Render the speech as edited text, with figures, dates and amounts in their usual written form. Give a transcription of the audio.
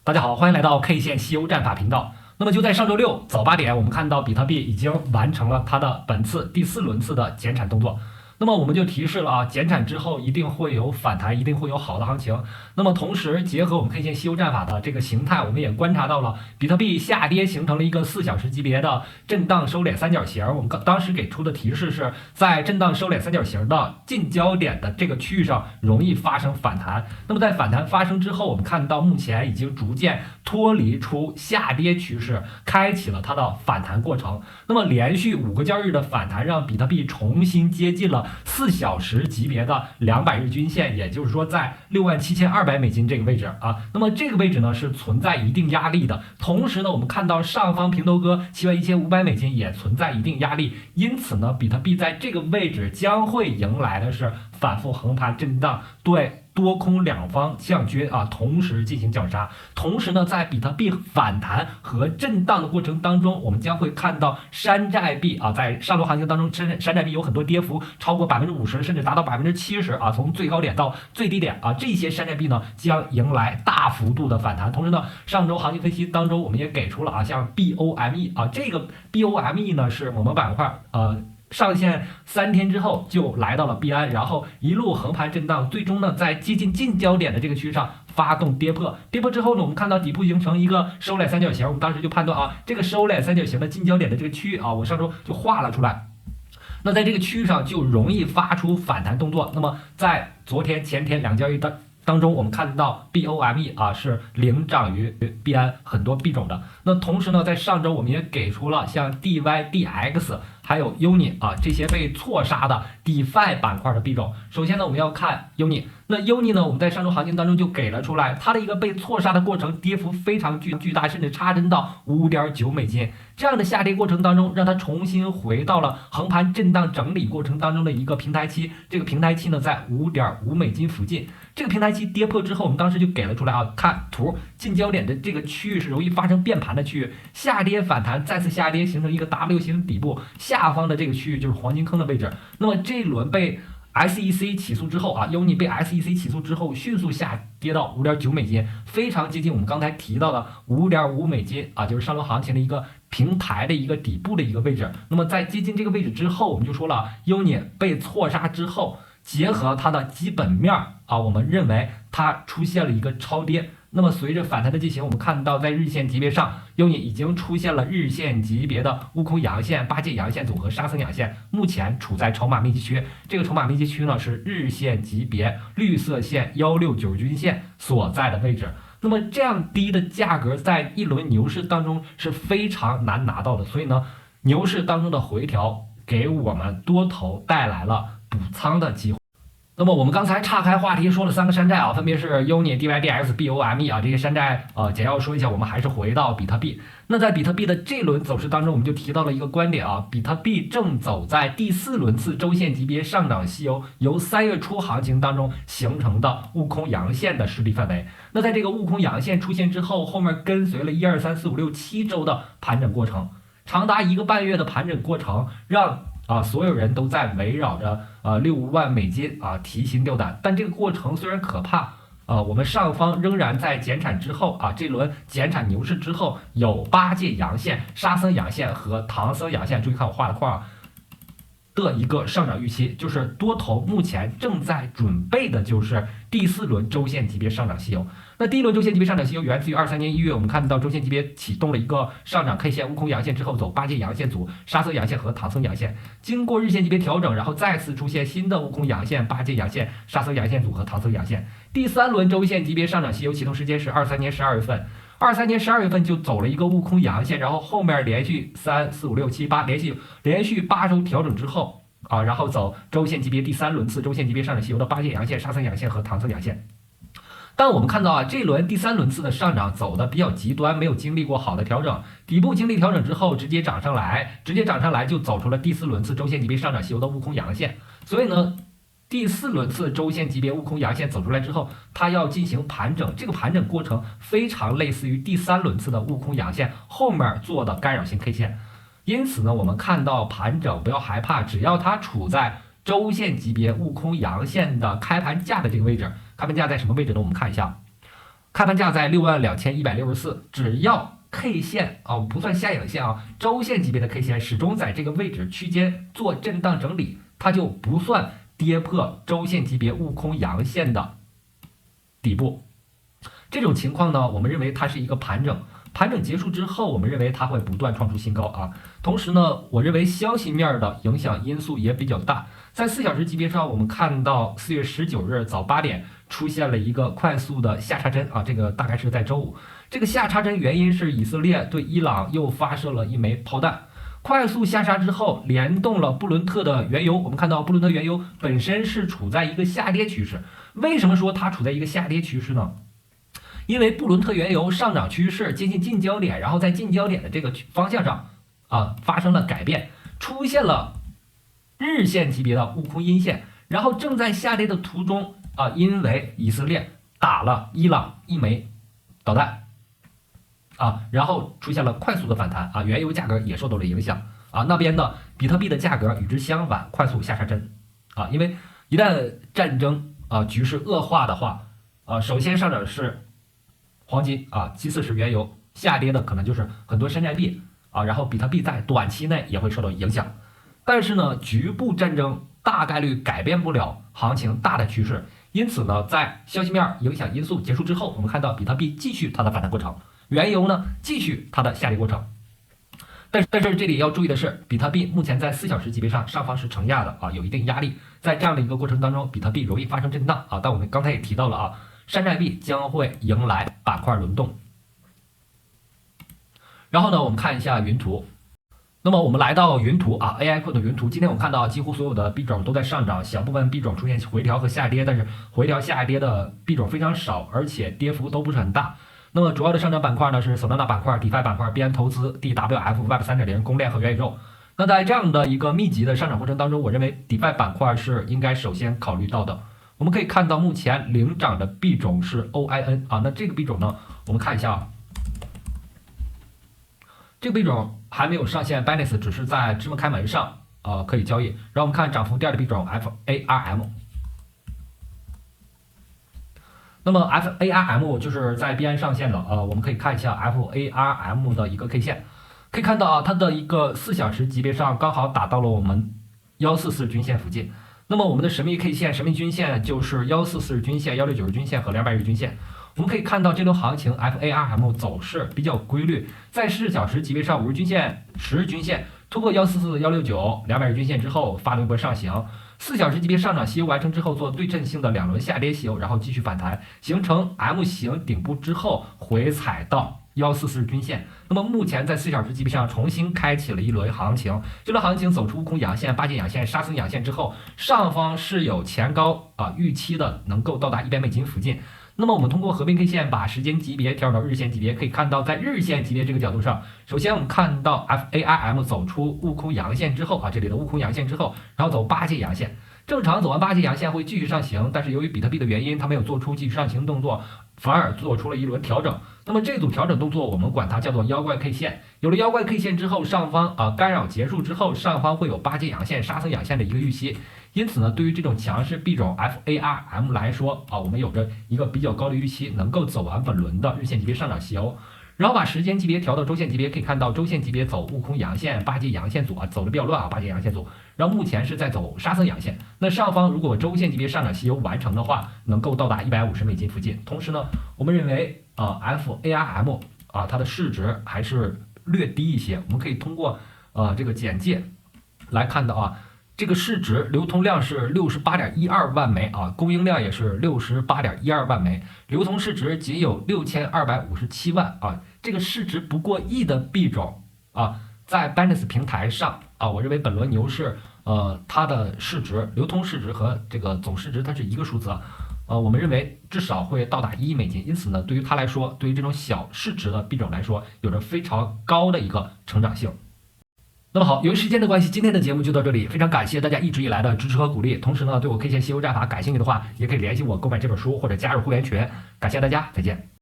大家好，欢迎来到 K 线西欧战法频道。那么就在上周六早8点，我们看到比特币已经完成了它的本次第4轮次的减产动作。那么我们就提示了啊，减产之后一定会有反弹，一定会有好的行情。那么同时结合我们 K 线西欧战法的这个形态，我们也观察到了比特币下跌形成了一个4小时级别的震荡收敛三角形。我们当时给出的提示是在震荡收敛三角形的近焦点的这个区域上容易发生反弹。那么在反弹发生之后，我们看到目前已经逐渐脱离出下跌趋势，开启了它的反弹过程。那么连续5个交易日的反弹，让比特币重新接近了4小时级别的200日均线，也就是说在$67,200这个位置啊。那么这个位置呢是存在一定压力的。同时呢，我们看到上方平头哥$71,500也存在一定压力，因此呢，比特币在这个位置将会迎来的是反复横盘震荡，对多空两方向均啊同时进行绞杀。同时呢，在比特币反弹和震荡的过程当中，我们将会看到山寨币啊，在上周行情当中，山寨币有很多跌幅超过50%，甚至达到70%啊，从最高点到最低点啊，这些山寨币呢将迎来大幅度的反弹。同时呢，上周行情分析当中我们也给出了啊，像 BOME 啊，这个 BOME 呢是某某板块上线3天之后就来到了币安，然后一路横盘震荡，最终呢在接近近焦点的这个区域上发动跌破。跌破之后呢，我们看到底部形成一个收敛三角形，我们当时就判断啊，这个收敛三角形的近焦点的这个区域啊，我上周就画了出来。那在这个区域上就容易发出反弹动作。那么在昨天、前天2交易当中，我们看到 BOME 啊是领涨于币安很多币种的。那同时呢，在上周我们也给出了像 DYDX 还有 UNI 啊这些被错杀的 DeFi 板块的币种。首先呢，我们要看 UNI。那 UNI 呢，我们在上周行情当中就给了出来，它的一个被错杀的过程，跌幅非常巨大，甚至插针到$5.9。这样的下跌过程当中，让它重新回到了横盘震荡整理过程当中的一个平台期。这个平台期呢，在$5.5附近。这个平台期跌破之后，我们当时就给了出来啊，看图近焦点的这个区域是容易发生变盘的区域，下跌反弹，再次下跌形成一个 W 型底部，下方的这个区域就是黄金坑的位置。那么这一轮被SEC 起诉之后啊，UNI 被 SEC 起诉之后，迅速下跌到$5.9，非常接近我们刚才提到的$5.5啊，就是上周行情的一个平台的一个底部的一个位置。那么在接近这个位置之后，我们就说了，UNI 被错杀之后，结合它的基本面啊，我们认为它出现了一个超跌。那么随着反弹的进行，我们看到在日线级别上，UNI 已经出现了日线级别的悟空阳线、八戒阳线组合、沙僧阳线，目前处在筹码密集区。这个筹码密集区呢是日线级别绿色线169均线所在的位置。那么这样低的价格在一轮牛市当中是非常难拿到的，所以呢，牛市当中的回调给我们多头带来了补仓的机会。那么我们刚才岔开话题说了3个山寨啊，分别是 UNI、DYDX、BOME 啊，这些山寨简要说一下，我们还是回到比特币。那在比特币的这轮走势当中，我们就提到了一个观点啊，比特币正走在第4轮次周线级别上涨西游，由3月初行情当中形成的悟空阳线的实力范围。那在这个悟空阳线出现之后，后面跟随了1、2、3、4、5、6、7周的盘整过程，长达1个半月的盘整过程，让所有人都在围绕着$6万提心吊胆。但这个过程虽然可怕我们上方仍然在减产之后这轮减产牛市之后有八戒阳线、沙僧阳线和唐僧阳线，注意看我画的块的一个上涨预期，就是多头目前正在准备的就是第4轮周线级别上涨西游。那第1轮周线级别上涨西游源自于23年1月，我们看到周线级别启动了一个上涨 K 线，悟空阳线之后走八戒阳线组、沙僧阳线和唐僧阳线，经过日线级别调整，然后再次出现新的悟空阳线、八戒阳线、沙僧阳线组和唐僧阳线。第3轮周线级别上涨西游启动时间是23年12月份。23年12月份就走了一个悟空阳线，然后后面连续3、4、5、6、7、8连续8周调整之后然后走周线级别第3轮次周线级别上涨西游的八戒阳线、沙僧阳线和唐僧阳线。但我们看到这轮第3轮次的上涨走的比较极端，没有经历过好的调整，底部经历调整之后直接涨上来就走出了第4轮次周线级别上涨西游的悟空阳线。所以呢，第4轮次周线级别悟空阳线走出来之后，它要进行盘整，这个盘整过程非常类似于第3轮次的悟空阳线后面做的干扰性 K 线。因此呢，我们看到盘整不要害怕，只要它处在周线级别悟空阳线的开盘价的这个位置，开盘价在什么位置呢？我们看一下，开盘价在62164，只要 K 线啊不算下影线啊，周线级别的 K 线始终在这个位置区间做震荡整理，它就不算跌破周线级别悟空阳线的底部。这种情况呢，我们认为它是一个盘整。盘整结束之后，我们认为它会不断创出新高啊。同时呢，我认为消息面的影响因素也比较大。在4小时级别上，我们看到4月19日早8点出现了一个快速的下插针啊，这个大概是在周五。这个下插针原因是以色列对伊朗又发射了一枚炮弹，快速下杀之后，联动了布伦特的原油。我们看到布伦特原油本身是处在一个下跌趋势。为什么说它处在一个下跌趋势呢？因为布伦特原油上涨趋势接近近焦点，然后在近焦点的这个方向上发生了改变，出现了日线级别的悟空阴线，然后正在下跌的途中因为以色列打了伊朗一枚导弹然后出现了快速的反弹原油价格也受到了影响那边的比特币的价格与之相反，快速下杀针因为一旦战争局势恶化的话首先上涨的是黄金其次是原油，下跌的可能就是很多山寨币然后比特币在短期内也会受到影响。但是呢，局部战争大概率改变不了行情大的趋势，因此呢，在消息面影响因素结束之后，我们看到比特币继续它的反弹过程，原油呢继续它的下跌过程。但是这里要注意的是，比特币目前在4小时级别上方是承压的有一定压力，在这样的一个过程当中，比特币容易发生震荡但我们刚才也提到了山寨币将会迎来板块轮动。然后呢，我们看一下云图。那么我们来到云图AI 库的云图，今天我们看到几乎所有的币种都在上涨，小部分币种出现回调和下跌，但是回调下跌的币种非常少，而且跌幅都不是很大。那么主要的上涨板块呢是 Solana 板块、DeFi 板块、币安投资、DWF、Web 3.0、公链和元宇宙。那在这样的一个密集的上涨过程当中，我认为 DeFi 板块是应该首先考虑到的。我们可以看到目前领涨的币种是 OIN 那这个币种呢，我们看一下这个币种还没有上线 Binance， 只是在芝麻开门上可以交易。然后我们看涨幅第二的币种 FARM。那么 FARM 就是在币安上线的我们可以看一下 FARM 的一个 K 线，可以看到它的一个4小时级别上刚好打到了我们144均线附近。那么我们的神秘 K 线、神秘均线就是144日均线、169日均线和200日均线。我们可以看到这轮行情 FARM 走势比较规律，在4小时级别上5日均线、10日均线突破144、169、200日均线之后发动一波上行，4小时级别上涨吸油完成之后做对称性的2轮下跌吸油，然后继续反弹，形成 M 型顶部之后回踩到144日均线。那么目前在4小时级别上重新开启了一轮行情，这轮行情走出悟空阳线、八节阳线、沙僧阳线之后，上方是有前高预期的能够到达$100附近。那么我们通过合并 K 线把时间级别调整到日线级别，可以看到在日线级别这个角度上，首先我们看到 FARM 走出悟空阳线之后这里的悟空阳线之后，然后走八节阳线。正常走完八节阳线会继续上行，但是由于比特币的原因，它没有做出继续上行动作，反而做出了一轮调整。那么这组调整动作我们管它叫做妖怪 K 线。有了妖怪 K 线之后，上方干扰结束之后，上方会有八节阳线、沙僧阳线的一个预期。因此呢，对于这种强势币种 FARM 来说我们有着一个比较高的预期，能够走完本轮的日线级别上涨吸油。然后把时间级别调到周线级别，可以看到周线级别走悟空阳线、八节阳线组走的比较乱八节阳线组，然后目前是在走沙僧阳线。那上方如果周线级别上涨吸油完成的话，能够到达$150附近。同时呢，我们认为FARM它的市值还是略低一些。我们可以通过这个简介来看到这个市值流通量是68.12万枚供应量也是68.12万枚，流通市值仅有6257万这个市值不过亿的币种在 Binance 平台上我认为本轮牛市它的市值、流通市值和这个总市值它是一个数字我们认为至少会到达$1亿，因此呢，对于它来说，对于这种小市值的币种来说，有着非常高的一个成长性。那么好，由于时间的关系，今天的节目就到这里，非常感谢大家一直以来的支持和鼓励。同时呢，对我 K 线西游战法感兴趣的话，也可以联系我购买这本书或者加入会员群。感谢大家，再见。